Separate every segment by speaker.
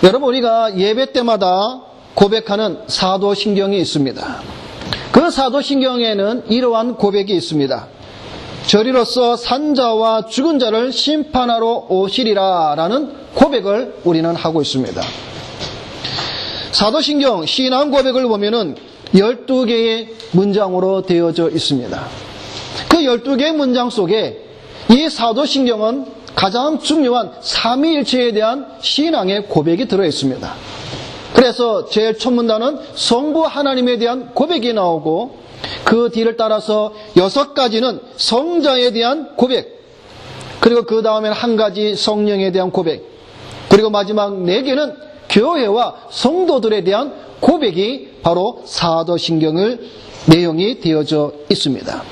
Speaker 1: 여러분, 우리가 예배 때마다 고백하는 사도신경이 있습니다. 그 사도신경에는 이러한 고백이 있습니다. 저리로서 산자와 죽은 자를 심판하러 오시리라 라는 고백을 우리는 하고 있습니다. 사도신경 신앙 고백을 보면은 12개의 문장으로 되어져 있습니다. 그 12개의 문장 속에 이 사도신경은 가장 중요한 삼위일체에 대한 신앙의 고백이 들어있습니다. 그래서 제일 첫 문단은 성부 하나님에 대한 고백이 나오고 그 뒤를 따라서 6가지는 성자에 대한 고백, 그리고 그 다음에는 한 가지 성령에 대한 고백, 그리고 마지막 4개는 교회와 성도들에 대한 고백이 바로 사도신경의 내용이 되어져 있습니다.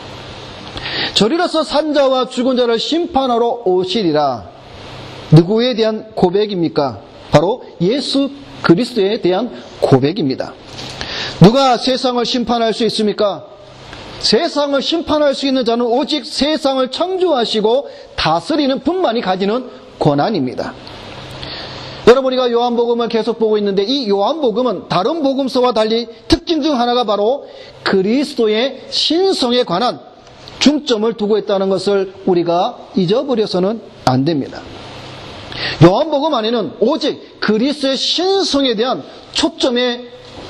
Speaker 1: 저리로서 산자와 죽은 자를 심판하러 오시리라. 누구에 대한 고백입니까? 바로 예수 그리스도에 대한 고백입니다. 누가 세상을 심판할 수 있습니까? 세상을 심판할 수 있는 자는 오직 세상을 창조하시고 다스리는 분만이 가지는 권한입니다. 여러분, 우리가 요한복음을 계속 보고 있는데 이 요한복음은 다른 복음서와 달리 특징 중 하나가 바로 그리스도의 신성에 관한 중점을 두고 있다는 것을 우리가 잊어버려서는 안 됩니다. 요한복음 안에는 오직 그리스도의 신성에 대한 초점에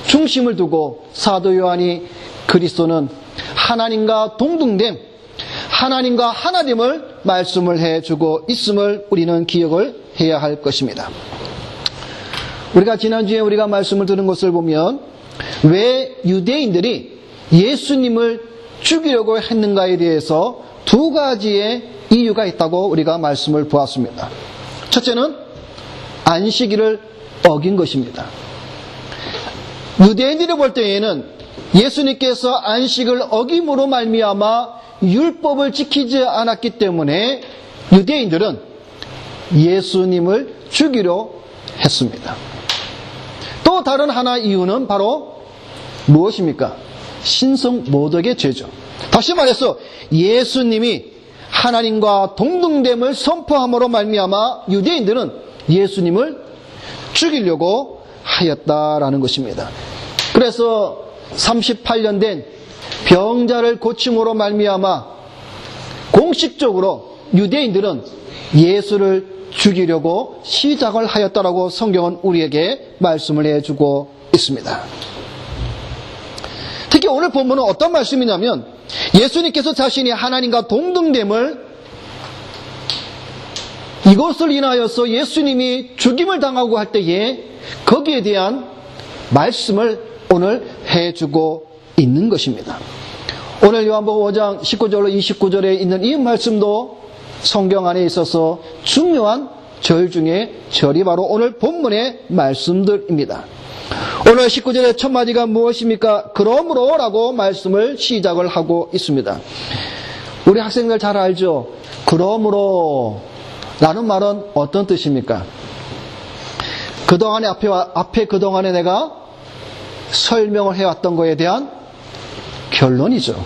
Speaker 1: 중심을 두고 사도 요한이 그리스도는 하나님과 동등됨, 하나님과 하나됨을 말씀을 해주고 있음을 우리는 기억을 해야 할 것입니다. 우리가 지난주에 우리가 말씀을 들은 것을 보면 왜 유대인들이 예수님을 죽이려고 했는가에 대해서 2가지의 이유가 있다고 우리가 말씀을 보았습니다. 첫째는 안식일을 어긴 것입니다. 유대인들이 볼 때에는 예수님께서 안식을 어김으로 말미암아 율법을 지키지 않았기 때문에 유대인들은 예수님을 죽이려 했습니다. 또 다른 하나 이유는 바로 무엇입니까? 신성 모독의 죄죠. 다시 말해서 예수님이 하나님과 동등됨을 선포함으로 말미암아 유대인들은 예수님을 죽이려고 하였다라는 것입니다. 그래서 38년 된 병자를 고침으로 말미암아 공식적으로 유대인들은 예수를 죽이려고 시작을 하였다라고 성경은 우리에게 말씀을 해주고 있습니다. 특히 오늘 본문은 어떤 말씀이냐면 예수님께서 자신이 하나님과 동등됨을 이것을 인하여서 예수님이 죽임을 당하고 할 때에 거기에 대한 말씀을 오늘 해주고 있는 것입니다. 오늘 요한복음 5장 19절로 29절에 있는 이 말씀도 성경 안에 있어서 중요한 절 중에 절이 바로 오늘 본문의 말씀들입니다. 오늘 19절의 첫 마디가 무엇입니까? 그러므로 라고 말씀을 시작을 하고 있습니다. 우리 학생들 잘 알죠? 그러므로 라는 말은 어떤 뜻입니까? 그동안에 앞에 그동안에 내가 설명을 해왔던 것에 대한 결론이죠.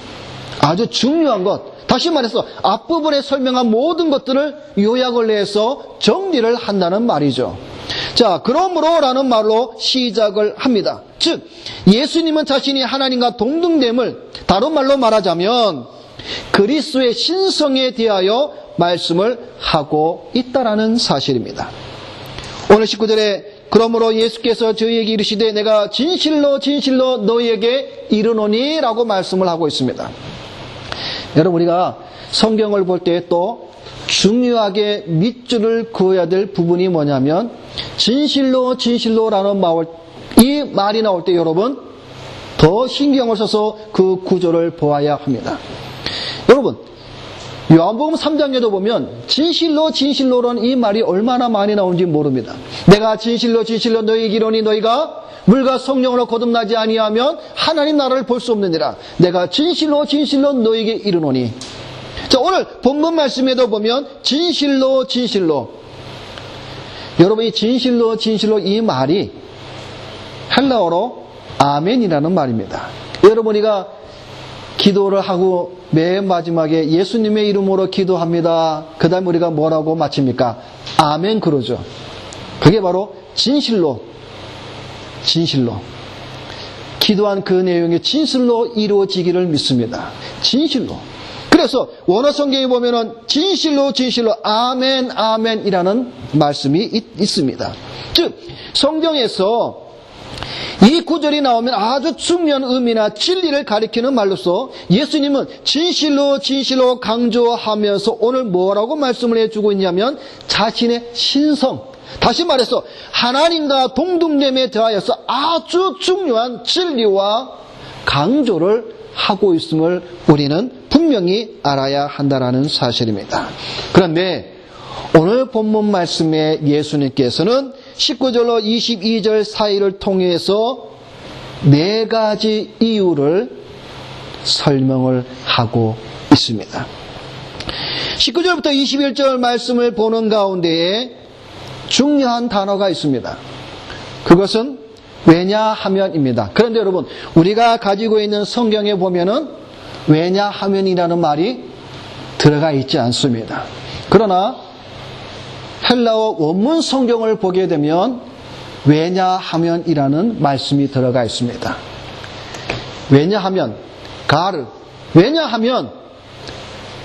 Speaker 1: 아주 중요한 것. 다시 말해서 앞부분에 설명한 모든 것들을 요약을 해서 정리를 한다는 말이죠. 자, 그러므로 라는 말로 시작을 합니다. 즉, 예수님은 자신이 하나님과 동등됨을 다른 말로 말하자면 그리스도의 신성에 대하여 말씀을 하고 있다라는 사실입니다. 오늘 19절에 그러므로 예수께서 저희에게 이르시되 내가 진실로 진실로 너희에게 이르노니 라고 말씀을 하고 있습니다. 여러분, 우리가 성경을 볼 때 또 중요하게 밑줄을 그어야 될 부분이 뭐냐면 진실로 진실로라는 이 말이 나올 때 여러분 더 신경을 써서 그 구조를 보아야 합니다. 여러분, 요한복음 3장에도 보면 진실로 진실로라는 이 말이 얼마나 많이 나오는지 모릅니다. 내가 진실로 진실로 너희에게 이르노니 너희가 물과 성령으로 거듭나지 아니하면 하나님 나라를 볼 수 없느니라. 내가 진실로 진실로 너희에게 이르노니. 자, 오늘 본문 말씀에도 보면 진실로 진실로. 여러분, 이 진실로 진실로 이 말이 헬라어로 아멘이라는 말입니다. 여러분, 우리가 기도를 하고 맨 마지막에 예수님의 이름으로 기도합니다. 그 다음에 우리가 뭐라고 마칩니까? 아멘 그러죠. 그게 바로 진실로 기도한 그 내용이 진실로 이루어지기를 믿습니다. 진실로. 그래서 원어 성경에 보면은 진실로 아멘 아멘이라는 말씀이 있습니다. 즉 성경에서 이 구절이 나오면 아주 중요한 의미나 진리를 가리키는 말로서 예수님은 진실로 강조하면서 오늘 뭐라고 말씀을 해주고 있냐면 자신의 신성, 다시 말해서 하나님과 동등됨에 대하여서 아주 중요한 진리와 강조를 하고 있음을 우리는 분명히 알아야 한다는 사실입니다. 그런데 오늘 본문 말씀에 예수님께서는 19절로 22절 사이를 통해서 4가지 이유를 설명을 하고 있습니다. 19절부터 21절 말씀을 보는 가운데에 중요한 단어가 있습니다. 그것은 왜냐하면입니다. 그런데 여러분, 우리가 가지고 있는 성경에 보면은 왜냐하면이라는 말이 들어가 있지 않습니다. 그러나 헬라어 원문 성경을 보게 되면 왜냐하면이라는 말씀이 들어가 있습니다. 왜냐하면, 왜냐하면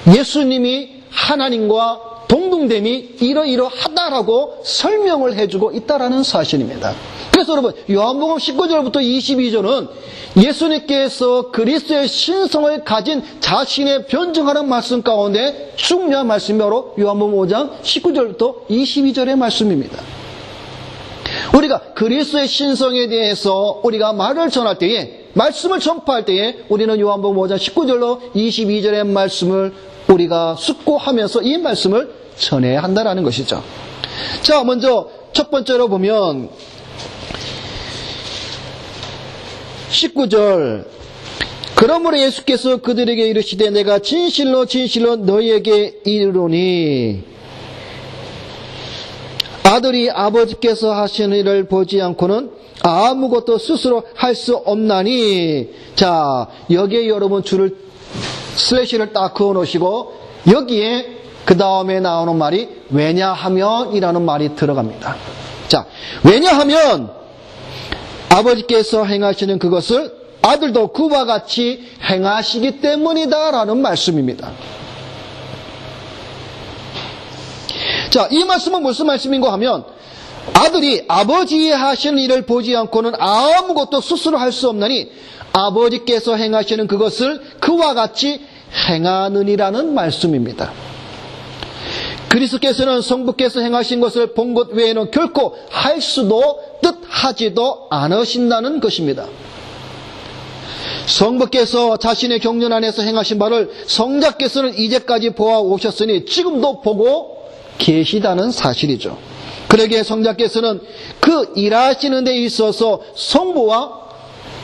Speaker 1: 예수님이 하나님과 동등됨이 이러이러하다라고 설명을 해주고 있다라는 사실입니다. 그래서 여러분, 요한복음 19절부터 22절은 예수님께서 그리스도의 신성을 가진 자신의 변증하는 말씀 가운데 중요한 말씀이 바로 요한복음 5장 19절부터 22절의 말씀입니다. 우리가 그리스도의 신성에 대해서 우리가 말을 전할 때에, 말씀을 전파할 때에 우리는 요한복음 5장 19절로 22절의 말씀을 우리가 숙고하면서 이 말씀을 전해야 한다는 것이죠. 자, 먼저 첫 번째로 보면 19절, 그러므로 예수께서 그들에게 이르시되 내가 진실로 너희에게 이르노니 아들이 아버지께서 하시는 일을 보지 않고는 아무것도 스스로 할 수 없나니. 자, 여기에 여러분 줄을 슬래시를 딱 그어 놓으시고 여기에 그 다음에 나오는 말이 왜냐하면 이라는 말이 들어갑니다. 자, 왜냐하면 아버지께서 행하시는 그것을 아들도 그와 같이 행하시기 때문이다 라는 말씀입니다. 자, 이 말씀은 무슨 말씀인가 하면 아들이 아버지의 하시는 일을 보지 않고는 아무것도 스스로 할 수 없나니 아버지께서 행하시는 그것을 그와 같이 행하느니라는 말씀입니다. 그리스도께서는 성부께서 행하신 것을 본 것 외에는 결코 할 수도 뜻하지도 않으신다는 것입니다. 성부께서 자신의 경륜 안에서 행하신 바를 성자께서는 이제까지 보아오셨으니 지금도 보고 계시다는 사실이죠. 그러기에 성자께서는 그 일하시는 데 있어서 성부와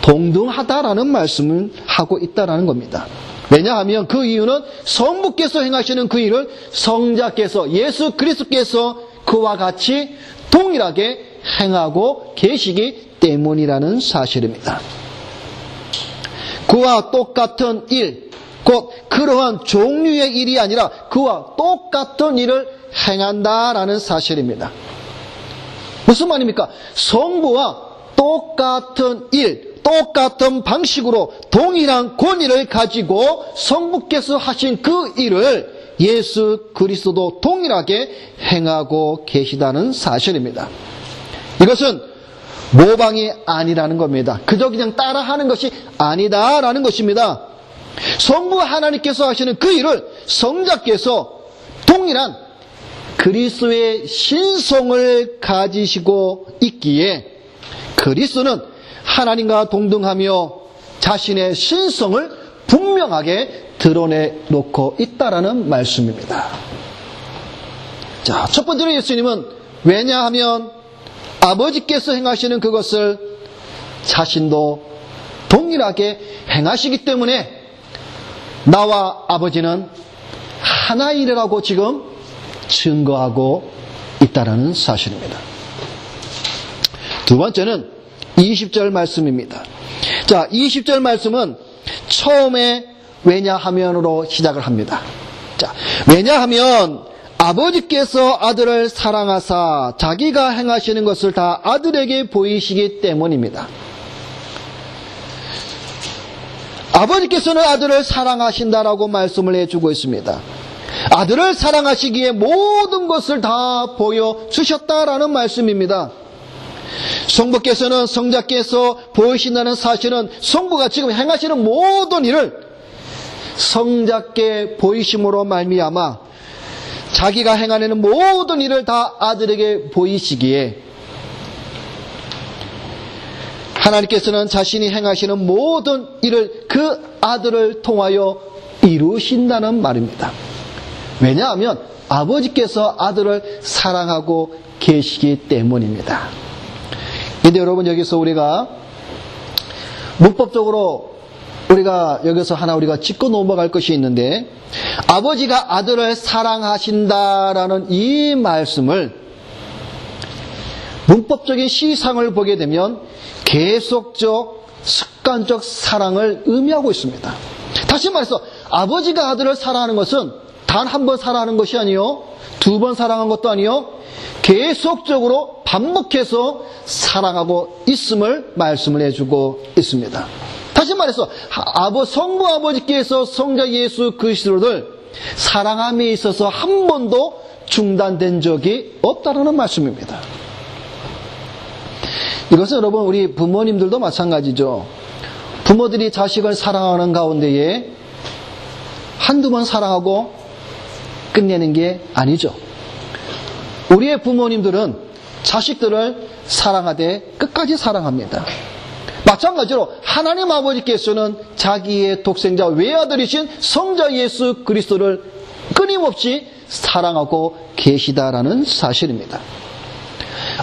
Speaker 1: 동등하다라는 말씀을 하고 있다는 겁니다. 왜냐하면 그 이유는 성부께서 행하시는 그 일을 성자께서, 예수 그리스도께서 그와 같이 동일하게 행하고 계시기 때문이라는 사실입니다. 그와 똑같은 일, 곧 그러한 종류의 일이 아니라 그와 똑같은 일을 행한다라는 사실입니다. 무슨 말입니까? 성부와 똑같은 일, 똑같은 방식으로 동일한 권위를 가지고 성부께서 하신 그 일을 예수 그리스도도 동일하게 행하고 계시다는 사실입니다. 이것은 모방이 아니라는 겁니다. 그저 그냥 따라하는 것이 아니다라는 것입니다. 성부 하나님께서 하시는 그 일을 성자께서 동일한 그리스도의 신성을 가지시고 있기에 그리스도는 하나님과 동등하며 자신의 신성을 분명하게 드러내놓고 있다라는 말씀입니다. 자, 첫 번째로 예수님은 왜냐하면 아버지께서 행하시는 그것을 자신도 동일하게 행하시기 때문에 나와 아버지는 하나이라고 지금 증거하고 있다라는 사실입니다. 두 번째는 20절 말씀입니다. 자, 20절 말씀은 처음에 왜냐하면으로 시작을 합니다. 자, 왜냐하면 아버지께서 아들을 사랑하사 자기가 행하시는 것을 다 아들에게 보이시기 때문입니다. 아버지께서는 아들을 사랑하신다라고 말씀을 해주고 있습니다. 아들을 사랑하시기에 모든 것을 다 보여주셨다라는 말씀입니다. 성부께서는 성자께서 보이신다는 사실은 성부가 지금 행하시는 모든 일을 성자께 보이심으로 말미암아 자기가 행하는 모든 일을 다 아들에게 보이시기에 하나님께서는 자신이 행하시는 모든 일을 그 아들을 통하여 이루신다는 말입니다. 왜냐하면 아버지께서 아들을 사랑하고 계시기 때문입니다. 근데 여러분, 여기서 우리가 문법적으로 우리가 여기서 하나 우리가 짚고 넘어갈 것이 있는데, 아버지가 아들을 사랑하신다라는 이 말씀을 문법적인 시상을 보게 되면 계속적 습관적 사랑을 의미하고 있습니다. 다시 말해서 아버지가 아들을 사랑하는 것은 단 한 번 사랑하는 것이 아니요, 두 번 사랑한 것도 아니요, 계속적으로 반복해서 사랑하고 있음을 말씀을 해주고 있습니다. 다시 말해서 성부 아버지께서 성자 예수 그리스도를 사랑함에 있어서 한 번도 중단된 적이 없다는 말씀입니다. 이것은 여러분, 우리 부모님들도 마찬가지죠. 부모들이 자식을 사랑하는 가운데에 한두 번 사랑하고 끝내는 게 아니죠. 우리의 부모님들은 자식들을 사랑하되 끝까지 사랑합니다. 마찬가지로 하나님 아버지께서는 자기의 독생자 외아들이신 성자 예수 그리스도를 끊임없이 사랑하고 계시다라는 사실입니다.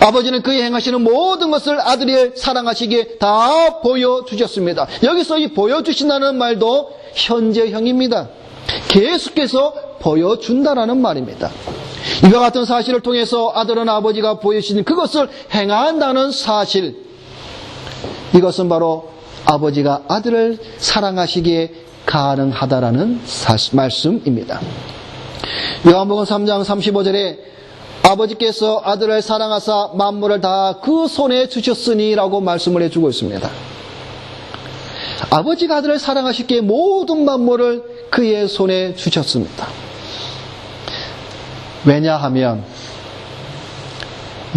Speaker 1: 아버지는 그의 행하시는 모든 것을 아들이 사랑하시기에 다 보여주셨습니다. 여기서 이 보여주신다는 말도 현재형입니다. 계속해서 보여준다라는 말입니다. 이와 같은 사실을 통해서 아들은 아버지가 보여주신 그것을 행한다는 사실, 이것은 바로 아버지가 아들을 사랑하시기에 가능하다라는 말씀입니다. 요한복음 3장 35절에 아버지께서 아들을 사랑하사 만물을 다 그 손에 주셨으니 라고 말씀을 해주고 있습니다. 아버지가 아들을 사랑하시기에 모든 만물을 그의 손에 주셨습니다. 왜냐하면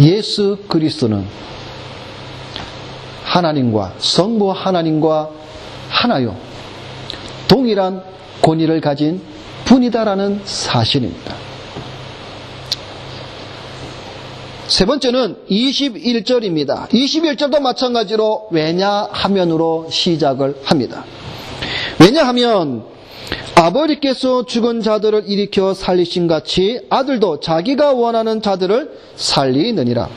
Speaker 1: 예수 그리스도는 하나님과 성부 하나님과 하나요, 동일한 권위를 가진 분이다라는 사실입니다. 세 번째는 21절입니다. 21절도 마찬가지로 왜냐하면으로 시작을 합니다. 왜냐하면 아버지께서 죽은 자들을 일으켜 살리신 같이 아들도 자기가 원하는 자들을 살리느니라.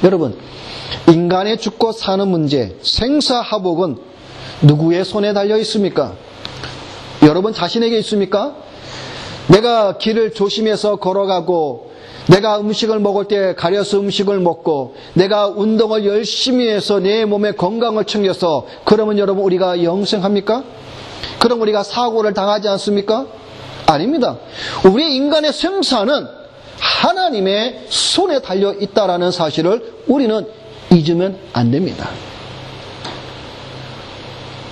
Speaker 1: 여러분, 인간의 죽고 사는 문제, 생사화복은 누구의 손에 달려 있습니까? 여러분 자신에게 있습니까? 내가 길을 조심해서 걸어가고, 내가 음식을 먹을 때 가려서 음식을 먹고, 내가 운동을 열심히 해서 내 몸의 건강을 챙겨서, 그러면 여러분 우리가 영생합니까? 그럼 우리가 사고를 당하지 않습니까? 아닙니다. 우리 인간의 생사는 하나님의 손에 달려 있다라는 사실을 우리는 잊으면 안 됩니다.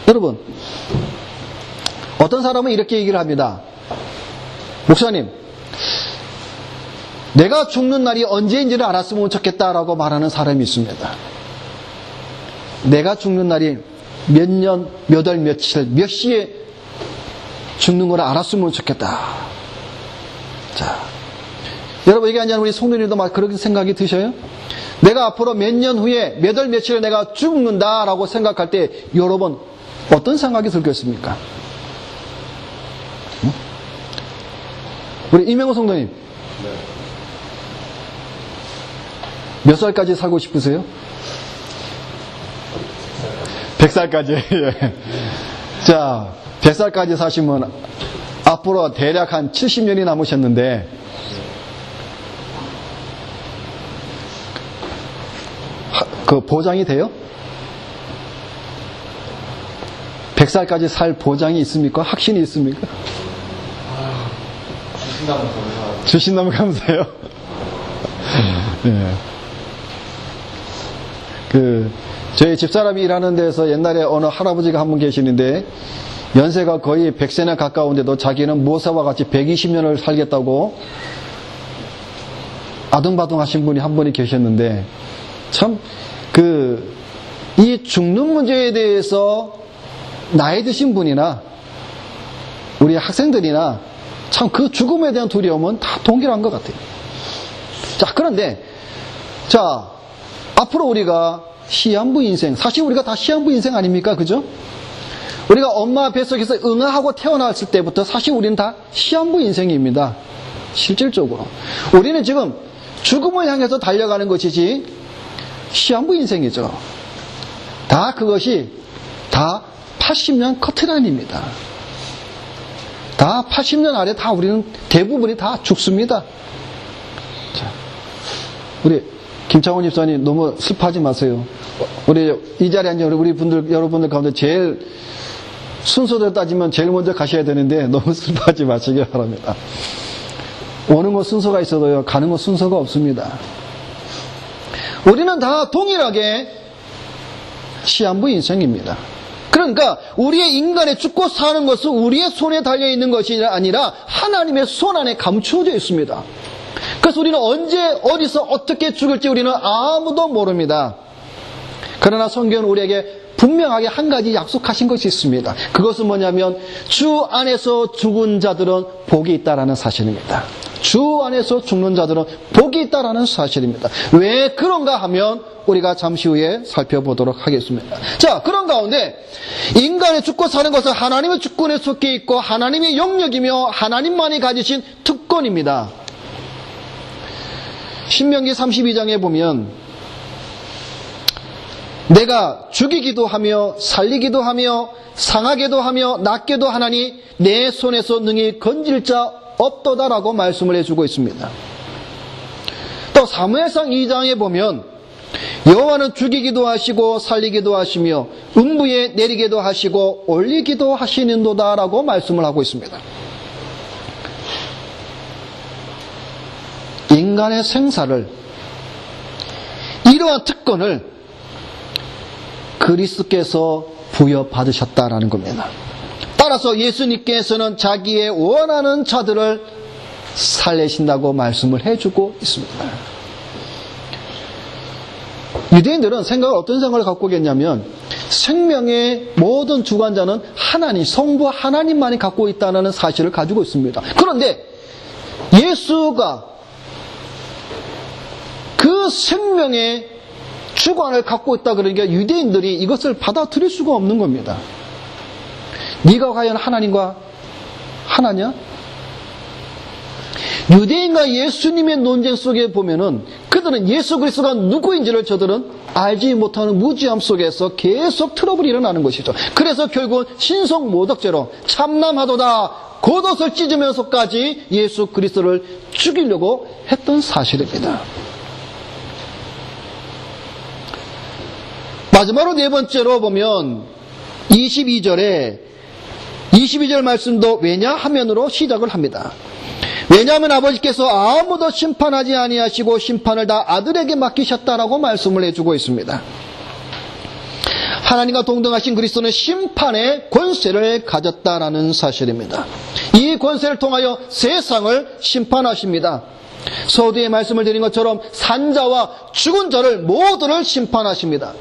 Speaker 1: 여러분, 어떤 사람은 이렇게 얘기를 합니다. 목사님, 내가 죽는 날이 언제인지를 알았으면 좋겠다라고 말하는 사람이 있습니다. 내가 죽는 날이 몇 년, 몇 월, 며칠, 몇 시에 죽는 걸 알았으면 좋겠다. 자, 여러분, 이게 아니라 우리 성도님도 막 그렇게 생각이 드셔요? 내가 앞으로 몇 년 후에 몇 월, 며칠에 내가 죽는다라고 생각할 때 여러분 어떤 생각이 들겠습니까? 응? 우리 이명호 성도님, 몇 살까지 살고 싶으세요? 100살까지. 예. 자, 100살까지 사시면 앞으로 대략 한 70년이 남으셨는데, 그 보장이 돼요? 100살까지 살 보장이 있습니까? 확신이 있습니까? 주신다면 감사해요. 네. 저희 집사람이 일하는 데서 옛날에 어느 할아버지가 한 분 계시는데, 연세가 거의 100세나 가까운데도 자기는 모세와 같이 120년을 살겠다고 아둥바둥 하신 분이 한 분이 계셨는데, 참, 이 죽는 문제에 대해서 나이 드신 분이나, 우리 학생들이나, 참 그 죽음에 대한 두려움은 다 동일한 것 같아요. 자, 그런데, 앞으로 우리가 시한부 인생, 사실 우리가 다 시한부 인생 아닙니까? 그죠? 우리가 엄마 뱃속에서 응아하고 태어났을 때부터 사실 우리는 다 시한부 인생입니다. 실질적으로. 우리는 지금 죽음을 향해서 달려가는 것이지 시한부 인생이죠. 다 그것이 다 80년 커트라인입니다. 다 80년 아래 다 우리는 대부분이 다 죽습니다. 자, 우리 김창원 집사님 너무 슬퍼하지 마세요. 우리 이 자리에 앉은 우리 여러분들 가운데 제일 순서대로 따지면 제일 먼저 가셔야 되는데 너무 슬퍼하지 마시기 바랍니다. 오는 건 순서가 있어도요, 가는 건 순서가 없습니다. 우리는 다 동일하게 시한부 인생입니다. 그러니까 우리의 인간의 죽고 사는 것은 우리의 손에 달려있는 것이 아니라 하나님의 손 안에 감추어져 있습니다. 그래서 우리는 언제 어디서 어떻게 죽을지 우리는 아무도 모릅니다. 그러나 성경은 우리에게 분명하게 한 가지 약속하신 것이 있습니다. 그것은 뭐냐면 주 안에서 죽은 자들은 복이 있다라는 사실입니다. 주 안에서 죽는 자들은 복이 있다라는 사실입니다. 왜 그런가 하면 우리가 잠시 후에 살펴보도록 하겠습니다. 자, 그런 가운데 인간의 죽고 사는 것은 하나님의 주권에 속해 있고 하나님의 영역이며 하나님만이 가지신 특권입니다. 신명기 32장에 보면 내가 죽이기도 하며 살리기도 하며 상하게도 하며 낫게도 하나니 내 손에서 능히 건질 자 없도다라고 말씀을 해주고 있습니다. 또 사무엘상 2장에 보면 여호와는 죽이기도 하시고 살리기도 하시며 음부에 내리기도 하시고 올리기도 하시는도다라고 말씀을 하고 있습니다. 인간의 생사를, 이러한 특권을 그리스도께서 부여받으셨다라는 겁니다. 따라서 예수님께서는 자기의 원하는 자들을 살리신다고 말씀을 해주고 있습니다. 유대인들은 어떤 생각을 갖고 있냐면 생명의 모든 주관자는 하나님, 성부 하나님만이 갖고 있다는 사실을 가지고 있습니다. 그런데 예수가 그 생명의 주관을 갖고 있다 그러니까 유대인들이 이것을 받아들일 수가 없는 겁니다. 네가 과연 하나님과 하나냐? 유대인과 예수님의 논쟁 속에 보면은 그들은 예수 그리스도가 누구인지를 저들은 알지 못하는 무지함 속에서 계속 트러블이 일어나는 것이죠. 그래서 결국은 신성모독죄로 참남하도다 겉옷을 찢으면서까지 예수 그리스도를 죽이려고 했던 사실입니다. 마지막으로 네 번째로 보면 22절 말씀도 왜냐하면으로 시작을 합니다. 왜냐하면 아버지께서 아무도 심판하지 아니하시고 심판을 다 아들에게 맡기셨다라고 말씀을 해주고 있습니다. 하나님과 동등하신 그리스도는 심판의 권세를 가졌다라는 사실입니다. 이 권세를 통하여 세상을 심판하십니다. 서두에 말씀을 드린 것처럼 산자와 죽은 자를 모두를 심판하십니다.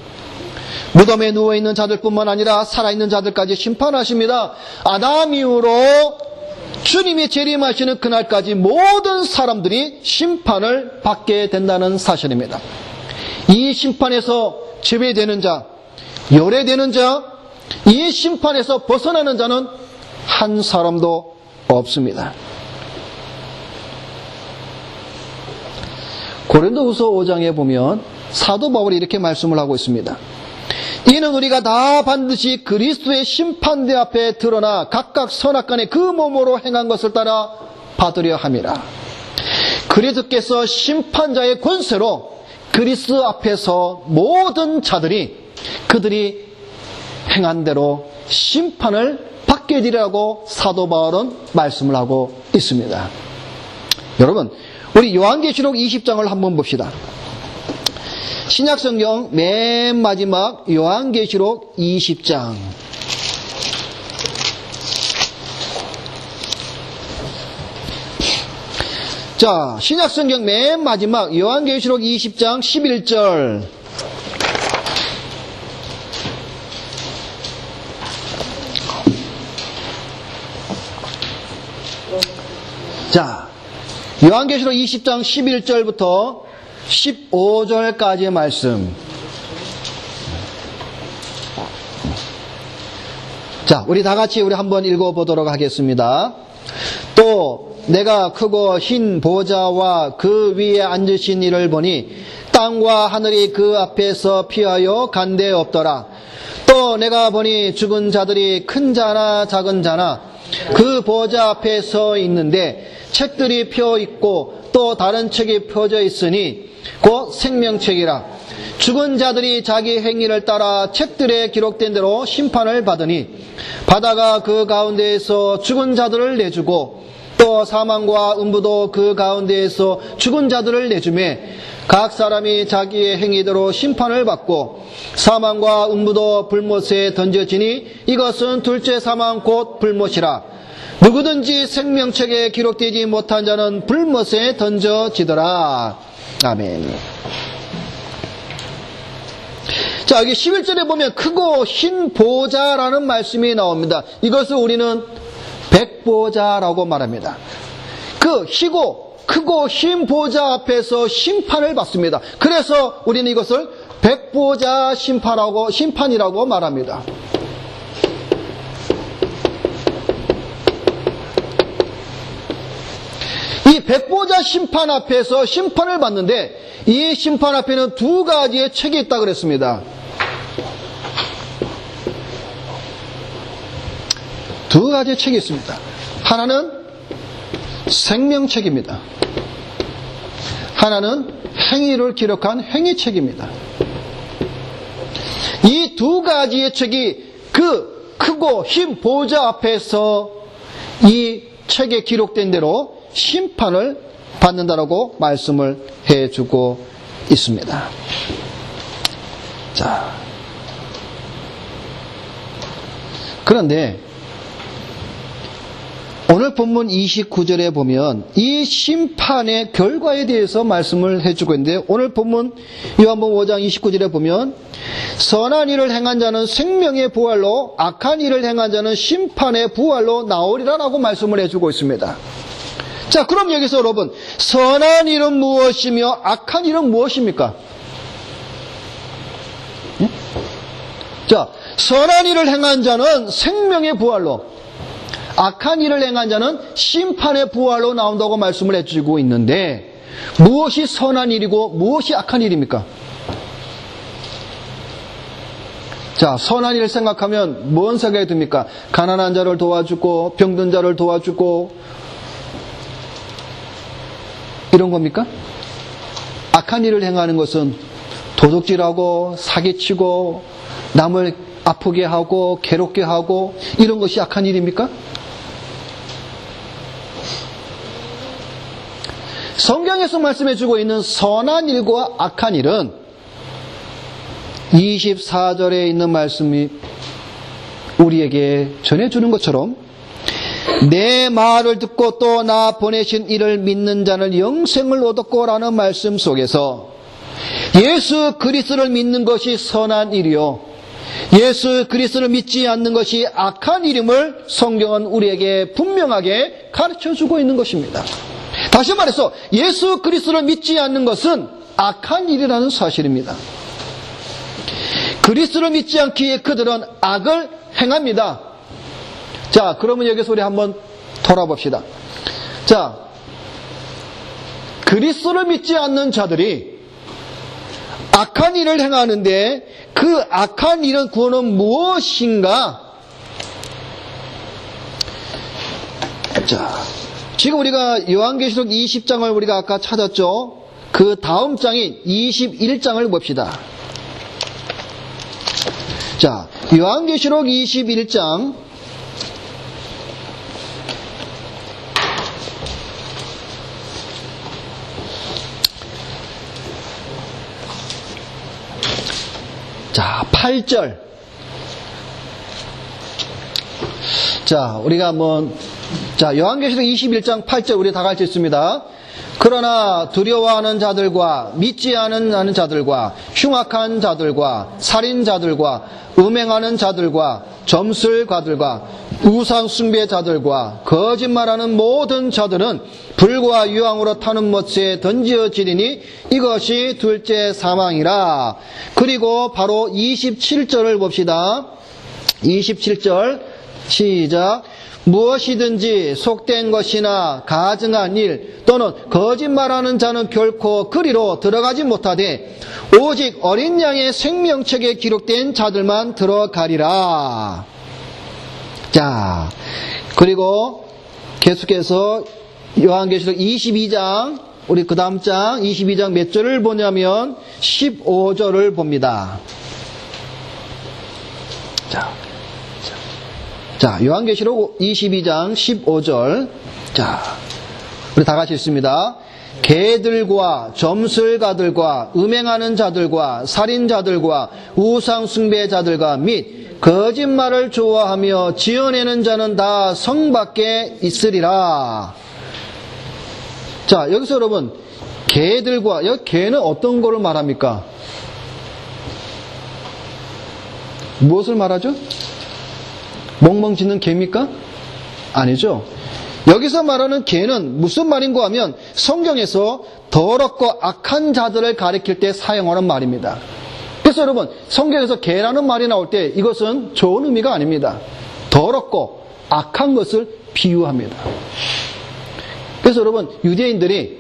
Speaker 1: 무덤에 누워있는 자들뿐만 아니라 살아있는 자들까지 심판하십니다. 아담 이후로 주님이 재림하시는 그날까지 모든 사람들이 심판을 받게 된다는 사실입니다. 이 심판에서 제외되는 자, 열애되는 자, 이 심판에서 벗어나는 자는 한 사람도 없습니다. 고린도후서 5장에 보면 사도 바울이 이렇게 말씀을 하고 있습니다. 이는 우리가 다 반드시 그리스도의 심판대 앞에 드러나 각각 선악간에 그 몸으로 행한 것을 따라 받으려 함이라. 그리스도께서 심판자의 권세로 그리스도 앞에서 모든 자들이 그들이 행한 대로 심판을 받게 되리라고 사도 바울은 말씀을 하고 있습니다. 여러분, 우리 요한계시록 20장을 한번 봅시다. 신약성경 맨 마지막 요한계시록 20장. 자, 신약성경 맨 마지막 요한계시록 20장 11절. 자, 요한계시록 20장 11절부터 15절까지의 말씀. 자, 우리 다 같이 우리 한번 읽어보도록 하겠습니다. 또 내가 크고 흰 보좌와 그 위에 앉으신 이를 보니 땅과 하늘이 그 앞에서 피하여 간데 없더라. 또 내가 보니 죽은 자들이 큰 자나 작은 자나 그 보좌 앞에 서 있는데 책들이 펴 있고 또 다른 책이 펴져 있으니 곧 생명책이라. 죽은 자들이 자기 행위를 따라 책들에 기록된 대로 심판을 받으니 바다가 그 가운데에서 죽은 자들을 내주고 또 사망과 음부도 그 가운데에서 죽은 자들을 내주매 각 사람이 자기의 행위대로 심판을 받고 사망과 음부도 불못에 던져지니 이것은 둘째 사망 곧 불못이라. 누구든지 생명책에 기록되지 못한 자는 불못에 던져지더라. 아멘. 자, 여기 11절에 보면 크고 흰 보좌라는 말씀이 나옵니다. 이것을 우리는 백보좌라고 말합니다. 그 크고 흰 보좌 앞에서 심판을 받습니다. 그래서 우리는 이것을 백보좌 심판이라고 말합니다. 이 백보좌 심판 앞에서 심판을 받는데 이 심판 앞에는 두 가지의 책이 있다고 그랬습니다. 두 가지의 책이 있습니다. 하나는 생명책입니다. 하나는 행위를 기록한 행위책입니다. 이 두 가지의 책이 그 크고 흰 보좌 앞에서 이 책에 기록된 대로 심판을 받는다라고 말씀을 해주고 있습니다. 자, 그런데 오늘 본문 29절에 보면 이 심판의 결과에 대해서 말씀을 해주고 있는데 오늘 본문 요한복음 5장 29절에 보면 선한 일을 행한 자는 생명의 부활로 악한 일을 행한 자는 심판의 부활로 나오리라라고 말씀을 해주고 있습니다. 자, 그럼 여기서 여러분 선한 일은 무엇이며 악한 일은 무엇입니까? 자, 선한 일을 행한 자는 생명의 부활로 악한 일을 행한 자는 심판의 부활로 나온다고 말씀을 해주고 있는데 무엇이 선한 일이고 무엇이 악한 일입니까? 자, 선한 일을 생각하면 뭔 생각이 듭니까? 가난한 자를 도와주고 병든 자를 도와주고 이런 겁니까? 악한 일을 행하는 것은 도둑질하고 사기치고 남을 아프게 하고 괴롭게 하고 이런 것이 악한 일입니까? 성경에서 말씀해주고 있는 선한 일과 악한 일은 24절에 있는 말씀이 우리에게 전해주는 것처럼 내 말을 듣고 또 나 보내신 이를 믿는 자는 영생을 얻었고라는 말씀 속에서 예수 그리스도를 믿는 것이 선한 일이요 예수 그리스도를 믿지 않는 것이 악한 일임을 성경은 우리에게 분명하게 가르쳐주고 있는 것입니다. 다시 말해서 예수 그리스도를 믿지 않는 것은 악한 일이라는 사실입니다. 그리스도를 믿지 않기에 그들은 악을 행합니다. 자, 그러면 여기서 우리 한번 돌아봅시다. 자, 그리스도를 믿지 않는 자들이 악한 일을 행하는데 그 악한 일은 그거는 무엇인가? 자, 지금 우리가 요한계시록 20장을 우리가 아까 찾았죠? 그 다음 장인 21장을 봅시다. 자, 요한계시록 21장 8절. 자, 우리가 한번, 자, 요한계시록 21장 8절 우리 다 같이 읽습니다. 그러나 두려워하는 자들과 믿지 않는 자들과 흉악한 자들과 살인자들과 음행하는 자들과 점술가들과 우상숭배자들과 거짓말하는 모든 자들은 불과 유황으로 타는 못에 던져지리니 이것이 둘째 사망이라. 그리고 바로 27절을 봅시다. 27절 시작. 무엇이든지 속된 것이나 가증한 일 또는 거짓말하는 자는 결코 그리로 들어가지 못하되 오직 어린 양의 생명책에 기록된 자들만 들어가리라. 자, 그리고 계속해서 요한계시록 22장, 우리 그 다음 장 22장 몇 절을 보냐면 15절을 봅니다. 자, 요한계시록 22장 15절. 자, 우리 다 같이 읽습니다. 개들과 점술가들과 음행하는 자들과 살인자들과 우상숭배자들과 및 거짓말을 좋아하며 지어내는 자는 다 성 밖에 있으리라. 자, 여기서 여러분, 개들과, 여기 개는 어떤 거를 말합니까? 무엇을 말하죠? 멍멍 짖는 개입니까? 아니죠. 여기서 말하는 개는 무슨 말인가 하면 성경에서 더럽고 악한 자들을 가리킬 때 사용하는 말입니다. 그래서 여러분, 성경에서 개라는 말이 나올 때 이것은 좋은 의미가 아닙니다. 더럽고 악한 것을 비유합니다. 그래서 여러분, 유대인들이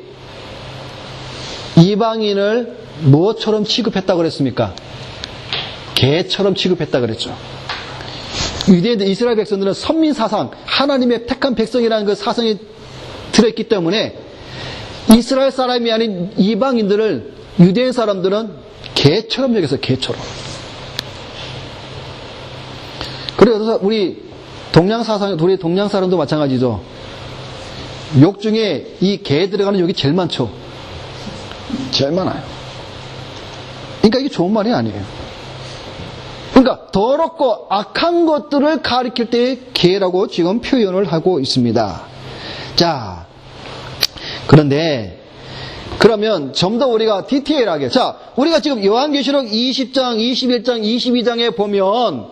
Speaker 1: 이방인을 무엇처럼 취급했다고 그랬습니까? 개처럼 취급했다고 그랬죠. 유대인들, 이스라엘 백성들은 선민 사상, 하나님의 택한 백성이라는 그 사상이 들어있기 때문에 이스라엘 사람이 아닌 이방인들을 유대인 사람들은 개처럼 여겼어요. 개처럼. 그래서 우리 동양 사상, 우리 동양 사람도 마찬가지죠. 욕 중에 이 개 들어가는 욕이 제일 많죠. 제일 많아요. 그러니까 이게 좋은 말이 아니에요. 그러니까 더럽고 악한 것들을 가리킬 때 개라고 지금 표현을 하고 있습니다. 자, 그런데 그러면 좀 더 우리가 디테일하게, 자, 우리가 지금 요한계시록 20장, 21장, 22장에 보면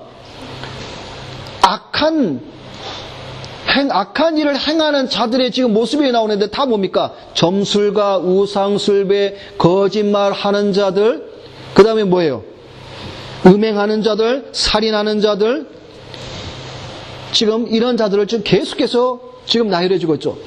Speaker 1: 악한 일을 행하는 자들의 지금 모습이 나오는데 다 뭡니까? 점술가, 우상술배, 거짓말하는 자들, 그 다음에 뭐예요? 음행하는 자들, 살인하는 자들, 지금 이런 자들을 지금 계속해서 지금 나열해 주고 있죠.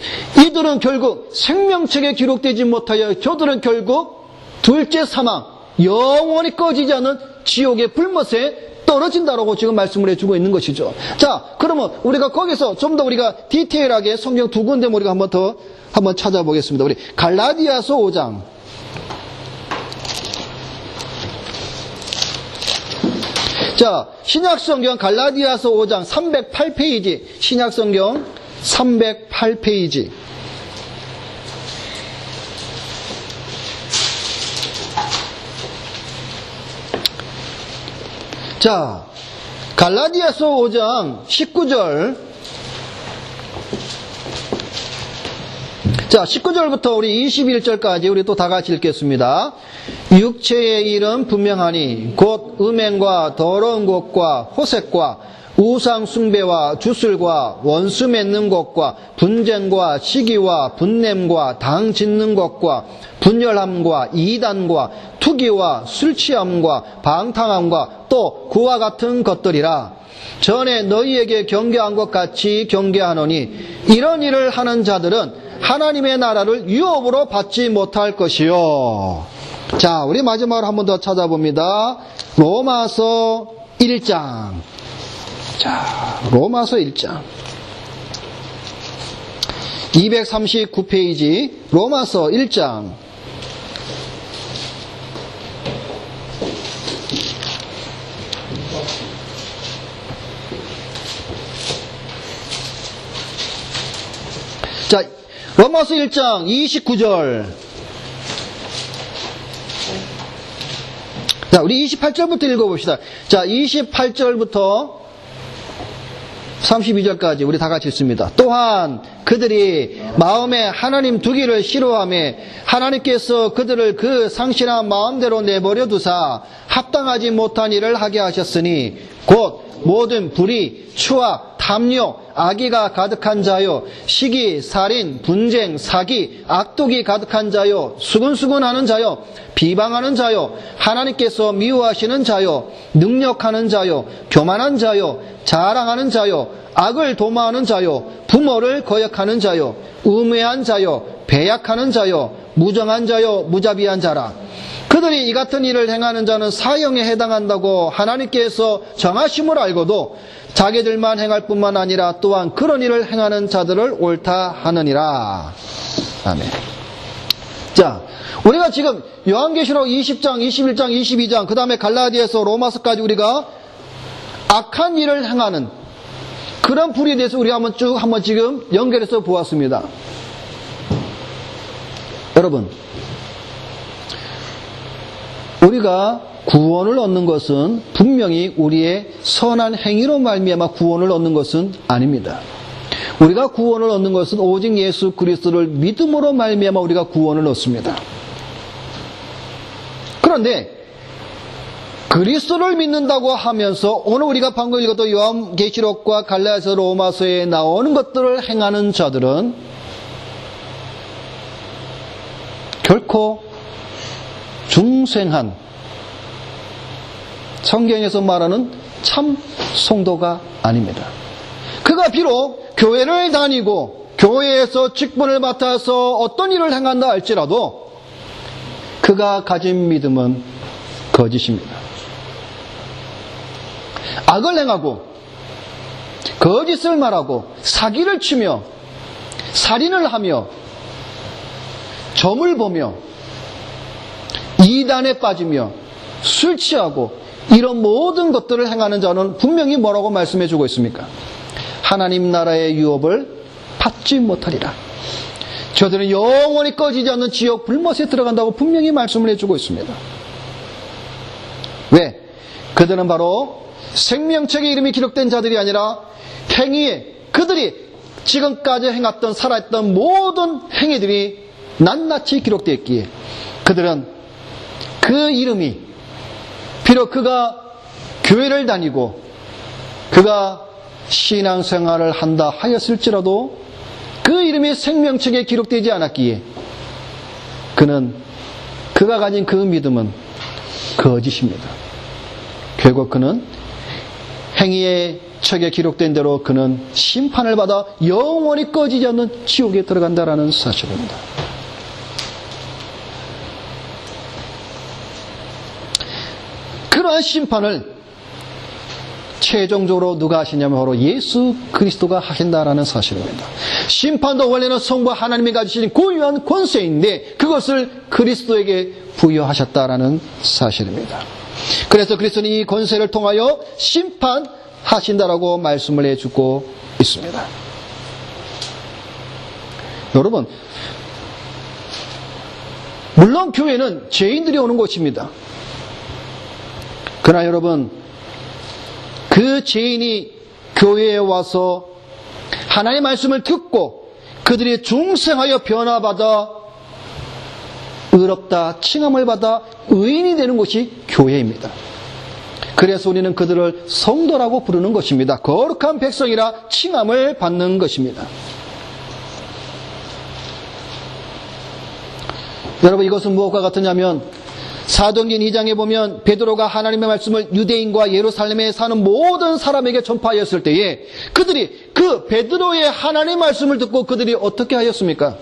Speaker 1: 이들은 결국 생명책에 기록되지 못하여 저들은 결국 둘째 사망, 영원히 꺼지지 않는 지옥의 불못에 떨어진다라고 지금 말씀을 해주고 있는 것이죠. 자, 그러면 우리가 거기서 좀 더 우리가 디테일하게 성경 두 군데 우리가 한번 찾아보겠습니다. 우리 갈라디아서 5장. 자, 신약성경 갈라디아서 5장 308페이지, 신약성경 308페이지. 자, 갈라디아서 5장 19절. 자, 19절부터 우리 21절까지 우리 또 다 같이 읽겠습니다. 육체의 일은 분명하니 곧 음행과 더러운 것과 호색과 우상 숭배와 주술과 원수 맺는 것과 분쟁과 시기와 분냄과 당 짓는 것과 분열함과 이단과 투기와 술취함과 방탕함과 또 그와 같은 것들이라. 전에 너희에게 경계한 것 같이 경계하노니 이런 일을 하는 자들은 하나님의 나라를 유업으로 받지 못할 것이요. 자, 우리 마지막으로 한 번 더 찾아봅니다. 로마서 1장. 자, 로마서 1장. 239페이지, 로마서 1장. 자, 로마서 1장 29절. 자, 우리 28절부터 읽어봅시다. 자, 28절부터 32절까지 우리 다 같이 읽습니다. 또한 그들이 마음에 하나님 두기를 싫어하며 하나님께서 그들을 그 상실한 마음대로 내버려 두사 합당하지 못한 일을 하게 하셨으니 곧 모든 불의, 추악, 탐욕, 악의가 가득한 자요, 시기, 살인, 분쟁, 사기, 악독이 가득한 자요, 수근수근하는 자요, 비방하는 자요, 하나님께서 미워하시는 자요, 능력하는 자요, 교만한 자요, 자랑하는 자요, 악을 도모하는 자요, 부모를 거역하는 자요, 우매한 자요, 배약하는 자요, 무정한 자요, 무자비한 자라. 그들이 이 같은 일을 행하는 자는 사형에 해당한다고 하나님께서 정하심을 알고도 자기들만 행할 뿐만 아니라 또한 그런 일을 행하는 자들을 옳다 하느니라. 아멘. 자, 우리가 지금 요한계시록 20장, 21장, 22장, 그 다음에 갈라디아서 로마서까지 우리가 악한 일을 행하는 그런 불에 대해서 우리가 한번 지금 연결해서 보았습니다. 여러분, 우리가 구원을 얻는 것은 분명히 우리의 선한 행위로 말미암아 구원을 얻는 것은 아닙니다. 우리가 구원을 얻는 것은 오직 예수 그리스도를 믿음으로 말미암아 우리가 구원을 얻습니다. 그런데 그리스도를 믿는다고 하면서 오늘 우리가 방금 읽었던 요한계시록과 갈라디아서 로마서에 나오는 것들을 행하는 자들은 결코 중생한 성경에서 말하는 참 성도가 아닙니다. 그가 비록 교회를 다니고 교회에서 직분을 맡아서 어떤 일을 행한다 할지라도 그가 가진 믿음은 거짓입니다. 악을 행하고 거짓을 말하고 사기를 치며 살인을 하며 점을 보며 이단에 빠지며 술 취하고 이런 모든 것들을 행하는 자는 분명히 뭐라고 말씀해 주고 있습니까? 하나님 나라의 유업을 받지 못하리라. 저들은 영원히 꺼지지 않는 지옥 불못에 들어간다고 분명히 말씀을 해주고 있습니다. 왜? 그들은 바로 생명책의 이름이 기록된 자들이 아니라 행위에 그들이 지금까지 행했던 살아있던 모든 행위들이 낱낱이 기록되어 있기에 그들은 그 이름이 비록 그가 교회를 다니고 그가 신앙생활을 한다 하였을지라도 그 이름이 생명책에 기록되지 않았기에 그가 가진 그 믿음은 거짓입니다. 결국 그는 행위의 책에 기록된 대로 그는 심판을 받아 영원히 꺼지지 않는 지옥에 들어간다라는 사실입니다. 그러한 심판을 최종적으로 누가 하시냐면 바로 예수 그리스도가 하신다라는 사실입니다. 심판도 원래는 성부 하나님이 가지신 고유한 권세인데 그것을 그리스도에게 부여하셨다라는 사실입니다. 그래서 그리스도는 이 권세를 통하여 심판하신다라고 말씀을 해주고 있습니다. 여러분, 물론 교회는 죄인들이 오는 곳입니다. 그러나 여러분, 그 죄인이 교회에 와서 하나님의 말씀을 듣고 그들이 중생하여 변화받아 의롭다 칭함을 받아 의인이 되는 곳이 교회입니다. 그래서 우리는 그들을 성도라고 부르는 것입니다. 거룩한 백성이라 칭함을 받는 것입니다. 여러분, 이것은 무엇과 같으냐면 사도행전 2장에 보면 베드로가 하나님의 말씀을 유대인과 예루살렘에 사는 모든 사람에게 전파하였을 때에 그들이 그 베드로의 하나님의 말씀을 듣고 그들이 어떻게 하였습니까?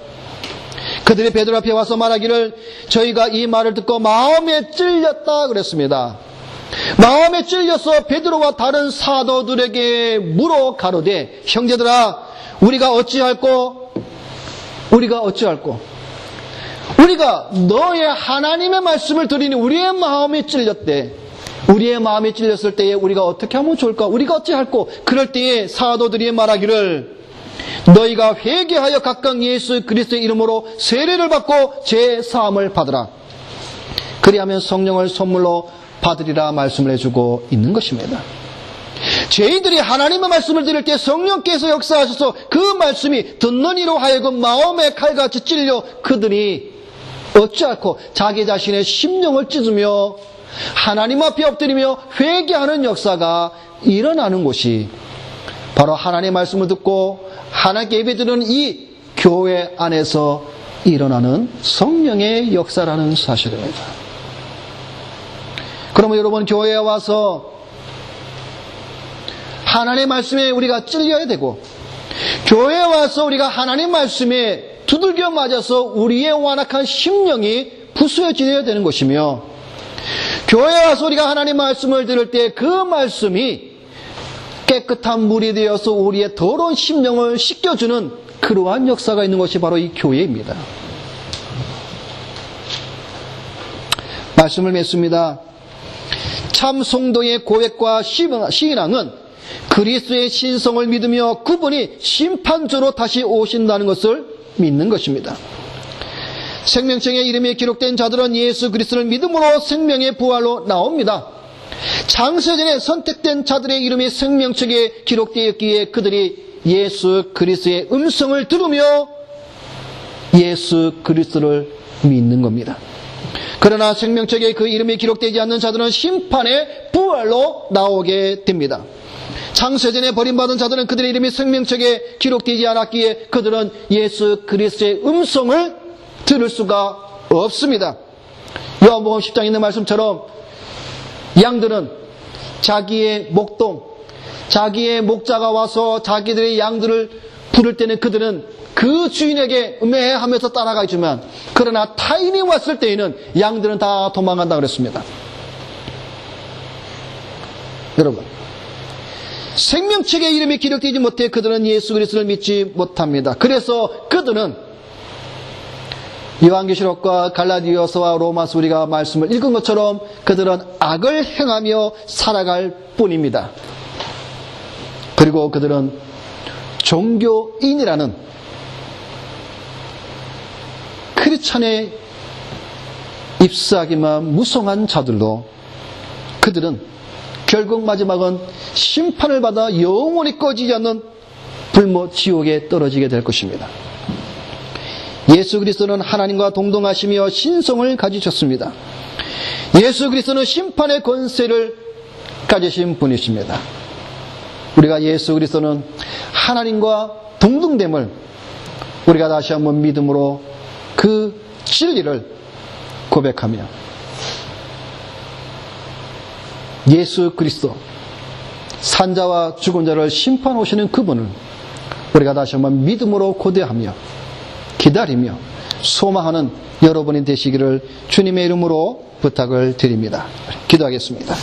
Speaker 1: 그들이 베드로 앞에 와서 말하기를 저희가 이 말을 듣고 마음에 찔렸다 그랬습니다. 마음에 찔려서 베드로와 다른 사도들에게 물어 가로되 형제들아 우리가 어찌할꼬 우리가 너의 하나님의 말씀을 들으니 우리의 마음이 찔렸대. 우리의 마음이 찔렸을 때에 우리가 어떻게 하면 좋을까? 우리가 어찌할꼬? 그럴 때에 사도들이 말하기를 너희가 회개하여 각각 예수 그리스도의 이름으로 세례를 받고 제 사함을 받으라. 그리하면 성령을 선물로 받으리라 말씀을 해주고 있는 것입니다. 저희들이 하나님의 말씀을 들을 때 성령께서 역사하셔서 그 말씀이 듣는 이로 하여금 마음의 칼같이 찔려 그들이 어찌않고 자기 자신의 심령을 찢으며 하나님 앞에 엎드리며 회개하는 역사가 일어나는 곳이 바로 하나님의 말씀을 듣고 하나님께 예배드리는 이 교회 안에서 일어나는 성령의 역사라는 사실입니다. 그러면 여러분, 교회에 와서 하나님의 말씀에 우리가 찔려야 되고, 교회에 와서 우리가 하나님 말씀에 두들겨 맞아서 우리의 완악한 심령이 부수어져야 되는 것이며, 교회에 와서 우리가 하나님 말씀을 들을 때 그 말씀이 깨끗한 물이 되어서 우리의 더러운 심령을 씻겨주는 그러한 역사가 있는 것이 바로 이 교회입니다. 말씀을 맺습니다. 참 성도의 고백과 신앙은 그리스도의 신성을 믿으며 그분이 심판조로 다시 오신다는 것을 믿는 것입니다. 생명책에 이름이 기록된 자들은 예수 그리스도를 믿음으로 생명의 부활로 나옵니다. 창세전에 선택된 자들의 이름이 생명책에 기록되었기에 그들이 예수 그리스도의 음성을 들으며 예수 그리스도를 믿는 겁니다. 그러나 생명책에 그 이름이 기록되지 않는 자들은 심판의 부활로 나오게 됩니다. 창세전에 버림받은 자들은 그들의 이름이 생명책에 기록되지 않았기에 그들은 예수 그리스도의 음성을 들을 수가 없습니다. 요한복음 10장에 있는 말씀처럼 양들은 자기의 목동, 자기의 목자가 와서 자기들의 양들을 부를 때는 그들은 그 주인에게 음해하면서 따라가지만, 그러나 타인이 왔을 때에는 양들은 다 도망간다 그랬습니다. 여러분, 생명책에 이름이 기록되지 못해 그들은 예수 그리스도를 믿지 못합니다. 그래서 그들은 요한계시록과 갈라디아서와 로마서 우리가 말씀을 읽은 것처럼 그들은 악을 행하며 살아갈 뿐입니다. 그리고 그들은 종교인이라는 크리스찬에 입사하기만 무성한 자들로 그들은 결국 마지막은 심판을 받아 영원히 꺼지지 않는 불모 지옥에 떨어지게 될 것입니다. 예수 그리스도는 하나님과 동등하시며 신성을 가지셨습니다. 예수 그리스도는 심판의 권세를 가지신 분이십니다. 우리가 예수 그리스도는 하나님과 동등됨을 우리가 다시 한번 믿음으로 그 진리를 고백하며 예수 그리스도 산자와 죽은 자를 심판하시는 그분을 우리가 다시 한번 믿음으로 고대하며 기다리며 소망하는 여러분이 되시기를 주님의 이름으로 부탁을 드립니다. 기도하겠습니다.